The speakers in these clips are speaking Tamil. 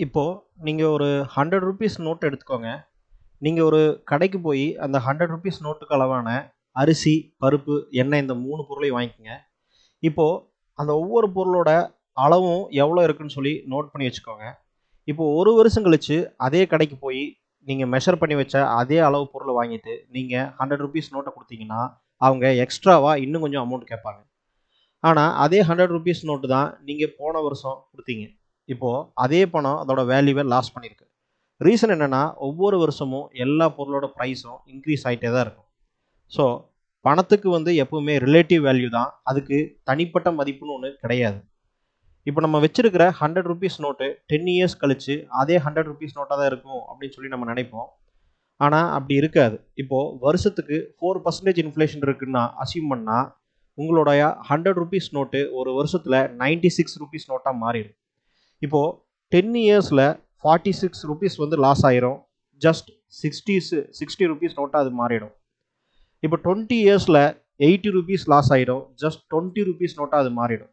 இப்போது நீங்கள் ஒரு 100 ருபீஸ் நோட் எடுத்துக்கோங்க. நீங்கள் ஒரு கடைக்கு போய் அந்த 100 ருபீஸ் நோட்டுக்கு அளவான அரிசி, பருப்பு, எண்ணெய் இந்த 3 பொருளையும் வாங்கிக்கங்க. இப்போது அந்த ஒவ்வொரு பொருளோட அளவும் எவ்வளோ இருக்குன்னு சொல்லி நோட் பண்ணி வச்சுக்கோங்க. இப்போது 1 வருஷம் கழிச்சு அதே கடைக்கு போய் நீங்கள் மெஷர் பண்ணி வச்ச அதே அளவு பொருளை வாங்கிட்டு நீங்கள் 100 ருபீஸ் நோட்டை கொடுத்தீங்கன்னா அவங்க எக்ஸ்ட்ராவாக இன்னும் கொஞ்சம் அமௌண்ட் கேட்பாங்க. ஆனால் அதே 100 ருபீஸ் நோட்டு தான் நீங்கள் போன வருஷம் கொடுத்தீங்க. இப்போது அதே பணம் அதோட வேல்யூவை லாஸ் பண்ணியிருக்கு. ரீசன் என்னென்னா ஒவ்வொரு வருஷமும் எல்லா பொருளோட ப்ரைஸும் இன்க்ரீஸ் ஆகிட்டே தான் இருக்கும். ஸோ பணத்துக்கு எப்பவுமே ரிலேட்டிவ் வேல்யூ தான், அதுக்கு தனிப்பட்ட மதிப்புன்னு ஒன்று கிடையாது. இப்போ நம்ம வச்சிருக்கிற 100 ருபீஸ் நோட்டு 10 இயர்ஸ் கழிச்சு அதே 100 ருபீஸ் நோட்டாக தான் இருக்கும் அப்படின்னு சொல்லி நம்ம நினைப்போம். ஆனால் அப்படி இருக்காது. இப்போது வருஷத்துக்கு 4% இன்ஃப்ளேஷன் இருக்குன்னா அசியூம் பண்ணால் உங்களுடைய 100 ருபீஸ் நோட்டு ஒரு வருஷத்தில் 96 ருபீஸ் நோட்டாக மாறிடும். இப்போது 10 இயர்ஸில் 46 ருபீஸ் லாஸ் ஆயிரும். ஜஸ்ட் 60 ருபீஸ் நோட்டாக அது மாறிடும். இப்போ 20 இயர்ஸில் 80 ருபீஸ் லாஸ் ஆயிடும். ஜஸ்ட் 20 ருபீஸ் நோட்டாக அது மாறிடும்.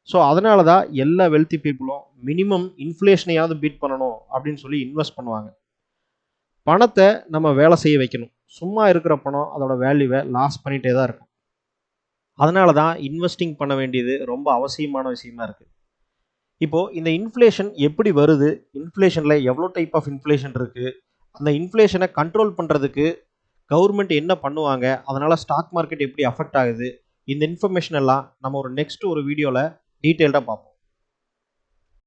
ஸோ அதனால தான் எல்லா வெல்த்தி பீப்புளும் மினிமம் இன்ஃப்ளேஷனையாவது பீட் பண்ணணும் அப்படின்னு சொல்லி இன்வெஸ்ட் பண்ணுவாங்க. பணத்தை நம்ம வேலை செய்ய வைக்கணும். சும்மா இருக்கிற பணம் அதோட வேல்யூவை லாஸ் பண்ணிகிட்டே தான் இருக்கும். அதனால தான் இன்வெஸ்டிங் பண்ண வேண்டியது ரொம்ப அவசியமான விஷயமா இருக்குது. இப்போது இந்த இன்ஃப்ளேஷன் எப்படி வருது, இன்ஃப்ளேஷனில் எவ்வளோ டைப் ஆஃப் இன்ஃப்ளேஷன் இருக்குது, அந்த இன்ஃப்ளேஷனை கண்ட்ரோல் பண்ணுறதுக்கு கவர்மெண்ட் என்ன பண்ணுவாங்க, அதனால் ஸ்டாக் மார்க்கெட் எப்படி அஃபெக்ட் ஆகுது, இந்த இன்ஃபர்மேஷன் எல்லாம் நம்ம நெக்ஸ்ட் ஒரு வீடியோவில் டீட்டெயில்டாக பார்ப்போம்.